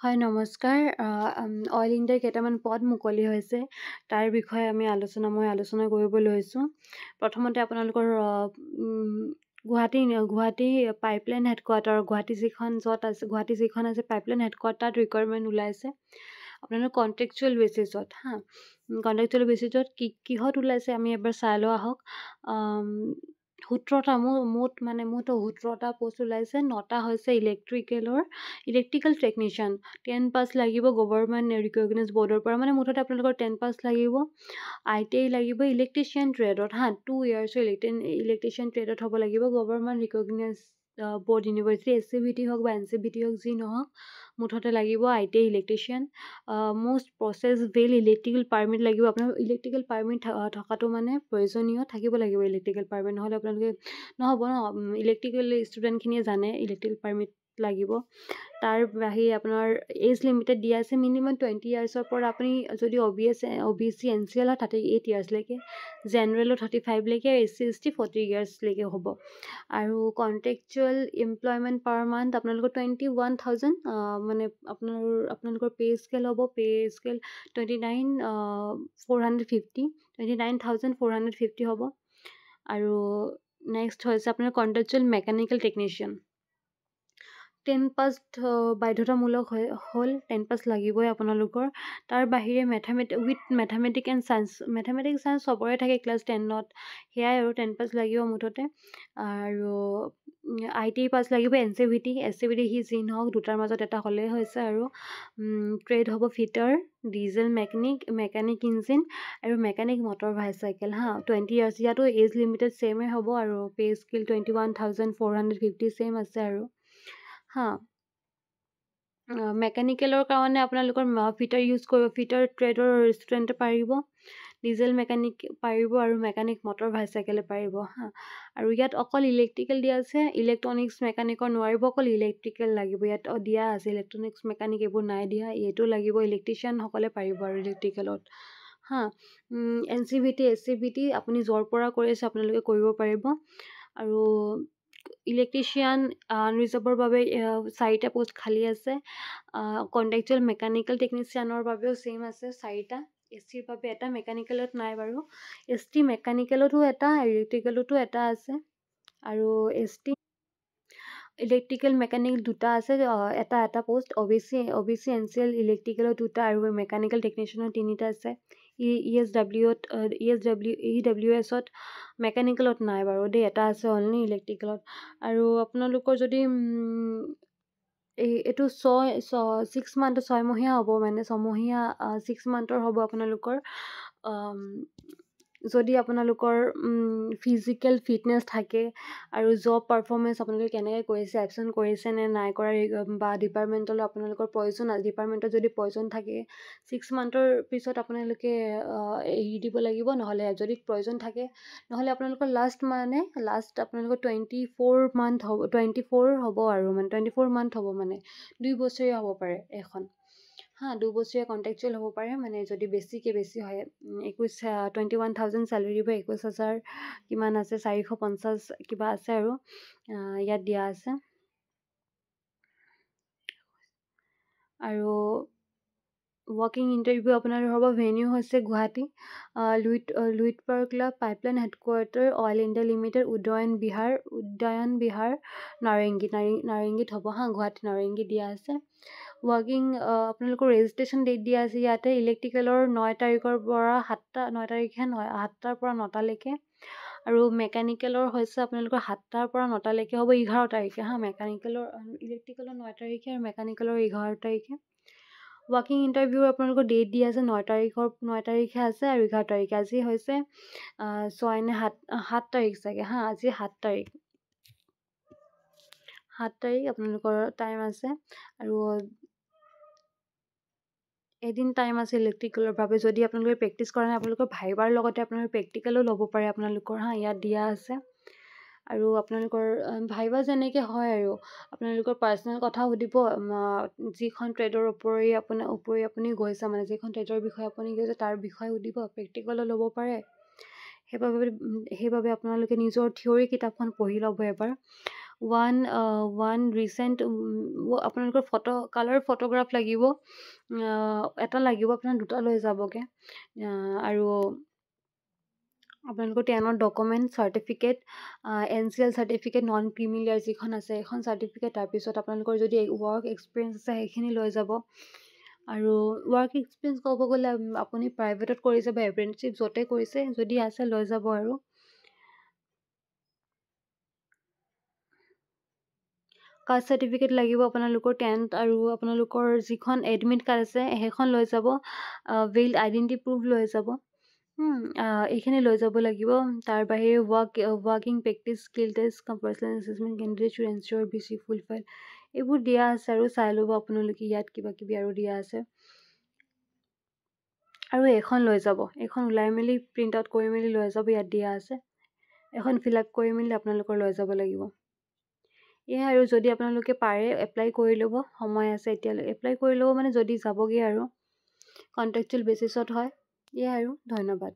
হয় নমস্কাৰ। অইল ইণ্ডিয়াৰ কেইটামান পদ মুকলি হৈছে, তাৰ বিষয়ে মই আলোচনা কৰিব লৈছোঁ। প্ৰথমতে আপোনালোকৰ গুৱাহাটী পাইপলাইন হেডকোৱাৰ্টাৰ গুৱাহাটী যিখন আছে পাইপলাইন হেডকোৱাৰ্টাৰ তাত ৰিকুৱাৰমেণ্ট ওলাইছে আপোনালোকৰ কণ্ট্ৰেকচুৱেল বেচিছত কণ্ট্ৰেকচুৱেল বেচিছত কিহত ওলাইছে আমি এবাৰ চাই লওঁ আহক। 17টা মুঠ 17টা পোষ্ট ওলাইছে। 9টা হৈছে ইলেক্ট্ৰিকেল টেকনিচিয়ান 10 পাছ লাগিব গভৰ্ণমেণ্ট ৰিকগনাইজ বৰ্ডৰ পৰা, মুঠতে আপোনালোকৰ 10 পাছ লাগিব। ITI লাগিব ইলেক্ট্ৰিচিয়ান ট্ৰেডত 2 ইয়াৰ্ছৰ ইলেক্ট্ৰিচিয়ান ট্ৰেডত হ'ব লাগিব government recognise board university SCVT হওক বা NCVT হওক যি নহওক, মুঠতে লাগিব ITI ইলেক্ট্ৰিচিয়ান। মষ্ট প্ৰচেছ ভেল ইলেক্ট্ৰিকেল পাৰ্মিট লাগিব। আপোনাৰ ইলেক্ট্ৰিকেল পাৰ্মিট থকাটো প্ৰয়োজনীয় থাকিব লাগিব। ইলেক্ট্ৰিকেল পাৰ্মিট নহ'লে আপোনালোকে নহ'ব ইলেক্ট্ৰিকেল ষ্টুডেণ্টখিনিয়ে জানে ইলেক্ট্ৰিকেল পাৰ্মিট লাগিব। তাৰ বাহিৰে আপোনাৰ এজ লিমিটেড দিয়া আছে মিনিমাম 20 ইয়াৰ্ছৰ পৰা। আপুনি যদি OBC NCL হয় 38 ইয়াৰ্ছলৈকে, জেনেৰেলত 35লৈকে, SC ST 40 ইয়াৰ্ছলৈকে হ'ব। আৰু কণ্ট্ৰেকচুৱেল এমপ্লয়মেণ্ট পাৰ মান্থ আপোনালোকৰ 21,000 আপোনালোকৰ পে' স্কেল হ'ব। পে' স্কেল 29,450 হ'ব। আৰু নেক্সট হৈছে আপোনাৰ কণ্ট্ৰেকচুৱেল মেকানিকেল টেকনিচিয়ান 10 পাছ বাধ্যতামূলক হ'ল। 10 পাছ লাগিবই আপোনালোকৰ। তাৰ বাহিৰে মেথামেটিক এণ্ড চায়েন্স চবৰে থাকে ক্লাছ 10ত, সেয়াই আৰু 10 পাছ লাগিব মুঠতে। আৰু ITI পাছ লাগিব। NCVT সি যি নহওক দুটাৰ মাজত এটা হ'লেই হৈছে। আৰু ট্ৰেড হ'ব ফিটাৰ, ডিজেল মেকানিক ইঞ্জিন আৰু মেকানিক মটৰ বাইচাইকেল 20 ইয়াৰ্ছ। ইয়াতো এজ লিমিটেড ছেইমেই হ'ব আৰু পে' স্কেল 21,450 ছেইম আছে। আৰু মেকানিকেলৰ কাৰণে আপোনালোকৰ ফিটাৰ ট্ৰেডৰ ষ্টুডেণ্টে পাৰিব, ডিজেল মেকানিক পাৰিব আৰু মেকানিক মটৰ বাইচাইকেলে পাৰিব আৰু ইয়াত অকল ইলেক্ট্ৰিকেল দিয়া আছে, ইলেক্ট্ৰনিক্স মেকানিকৰ নোৱাৰিব, অকল ইলেক্ট্ৰিকেল লাগিব। ইয়াত দিয়া আছে ইলেক্ট্ৰনিক্স মেকানিক এইবোৰ নাই দিয়া, এইটো লাগিব। ইলেক্ট্ৰিচিয়ানসকলে পাৰিব আৰু ইলেক্ট্ৰিকেলত NCVT SCVT আপুনি য'ৰ পৰা কৰি আছে আপোনালোকে কৰিব পাৰিব। আৰু ইলেক্ট্ৰিচিয়ান ৰিজাৰ্ভৰ বাবে 4টা পোষ্ট খালী আছে। কণ্ট্ৰেকচুৱেল মেকানিকেল টেকনিচিয়ানৰ বাবেও ছেইম আছে 4টা। SCৰ বাবে এটা, মেকানিকেলত নাই বাৰু। ST মেকানিকেলতো এটা, ইলেক্ট্ৰিকেলতো এটা আছে। আৰু ST ইলেক্ট্ৰিকেল মেকানিক 2টা আছে, এটা পোষ্ট। OBC NCL ইলেক্ট্ৰিকেলত 2টা আৰু মেকানিকেল টেকনিচিয়ানৰ 3টা আছে। EWSত মেকানিকেলত নাই বাৰু দেই, এটা আছে অনলি ইলেক্ট্ৰিকেলত। আৰু আপোনালোকৰ যদি এইটো 6 মান্থ 6মহীয়া হ'ব, 6 মান্থৰ হ'ব আপোনালোকৰ। যদি আপোনালোকৰ ফিজিকেল ফিটনেছ থাকে আৰু জব পাৰফৰ্মেঞ্চ আপোনালোকে কেনেকৈ কৰিছে, এবচেণ্ট কৰিছে নে নাই কৰা, বা ডিপাৰ্টমেণ্টলৈ আপোনালোকৰ ডিপাৰ্টমেণ্টত যদি প্ৰয়োজন থাকে 6 মান্থৰ পিছত আপোনালোকে এৰি দিব লাগিব। নহ'লে যদি প্ৰয়োজন থাকে, নহ'লে আপোনালোকৰ লাষ্ট আপোনালোকৰ 24 মান্থ হ'ব। 24 হ'ব আৰু 24 মান্থ হ'ব 2 বছৰীয়া হ'ব পাৰে এখন 2 বছৰীয়া কণ্ট্ৰেকচুৱেল হ'ব পাৰে। যদি বেছি হয় 21,000 চেলেৰি বা 21,000 কিমান আছে 450 কিবা আছে আৰু ইয়াত দিয়া আছে। আৰু ৱাকিং ইণ্টাৰভিউ আপোনালোকৰ হ'ব। ভেনিউ হৈছে গুৱাহাটী লুইত পাৰ club, pipeline headquarter, oil India limited, Udayan Vihar নাৰেংগীত হ'ব গুৱাহাটী নাৰেংগীত দিয়া আছে। ৱাকিং আপোনালোকৰ ৰেজিষ্ট্ৰেশ্যন ডেট দিয়া আছে ইয়াতে। ইলেক্ট্ৰিকেলৰ 9 তাৰিখৰ পৰা 7টাৰ পৰা 9টালৈকে। আৰু মেকানিকেলৰ হৈছে আপোনালোকৰ 7টাৰ পৰা 9টালৈকে হ'ব 11 তাৰিখে ইলেক্ট্ৰিকেলৰ 9 তাৰিখে আৰু মেকানিকেলৰ 11 তাৰিখে। ৱাকিং ইণ্টাৰভিউ আপোনালোকৰ ডেট দিয়া আছে 9 তাৰিখে আছে আৰু 11 তাৰিখে। আজি হৈছে 6 নে 7 তাৰিখ চাগে আজি 7 তাৰিখ আপোনালোকৰ টাইম আছে। আৰু এদিন টাইম আছে ইলেক্ট্ৰিকেলৰ বাবে। যদি আপোনালোকে প্ৰেক্টিছ কৰা নাই, আপোনালোকৰ ভাইবাৰ লগতে আপোনালোকে প্ৰেক্টিকেলো ল'ব পাৰে আপোনালোকৰ ইয়াত দিয়া আছে। আৰু আপোনালোকৰ ভাইবা যেনেকৈ হয় আৰু আপোনালোকৰ পাৰ্চনেল কথা সুধিব, যিখন ট্ৰেডৰ উপৰি আপুনি গৈছে যিখন ট্ৰেডৰ বিষয়ে আপুনি গৈছে তাৰ বিষয়ে সুধিব, প্ৰেক্টিকেলো ল'ব পাৰে। সেইবাবে আপোনালোকে নিজৰ থিয়ৰী কিতাপখন পঢ়ি ল'ব এবাৰ। ওৱান ৰিচেণ্ট আপোনালোকৰ কালাৰ ফটোগ্ৰাফ লাগিব, এটা লাগিব, আপোনাৰ দুটা লৈ যাবগৈ। আৰু আপোনালোকৰ 10ৰ document, certificate, NCL certificate, non creamy layer যিখন আছে এখন চাৰ্টিফিকেট, তাৰপিছত আপোনালোকৰ যদি ৱৰ্ক এক্সপিৰিয়েঞ্চ আছে সেইখিনি লৈ যাব। আৰু ৱৰ্ক এক্সপিৰিয়েঞ্চ ক'ব গ'লে আপুনি প্ৰাইভেটত কৰিছে বা এপ্ৰেণ্টিছশ্বিপ য'তে কৰিছে যদি আছে লৈ যাব। আৰু কাষ্ট চাৰ্টিফিকেট লাগিব আপোনালোকৰ 10th, আৰু আপোনালোকৰ যিখন এডমিট কাৰ্ড আছে সেইখন লৈ যাব। ভেলিড আইডেণ্টি প্ৰুফ লৈ যাব। এইখিনি লৈ যাব লাগিব। তাৰ বাহিৰে working practice, skill test, compulsory assessment, candidate should ensure BC fulfil, এইবোৰ দিয়া আছে আৰু চাই ল'ব আপোনালোকে। ইয়াত কিবা কিবি আৰু দিয়া আছে। আৰু এখন লৈ যাব, এখন ওলাই মেলি প্ৰিণ্ট আউট কৰি মেলি লৈ যাব, ইয়াত দিয়া আছে। এখন ফিল আপ কৰি মেলি আপোনালোকৰ লৈ যাব লাগিব। এয়াই আৰু যদি আপোনালোকে পাৰে এপ্লাই কৰি ল'ব, সময় আছে এতিয়ালৈ। এপ্লাই কৰি ল'ব মানে যদি যাবগৈ আৰু কণ্ট্ৰেকচুৱেল বেচিছত হয়। এয়াই আৰু, ধন্যবাদ।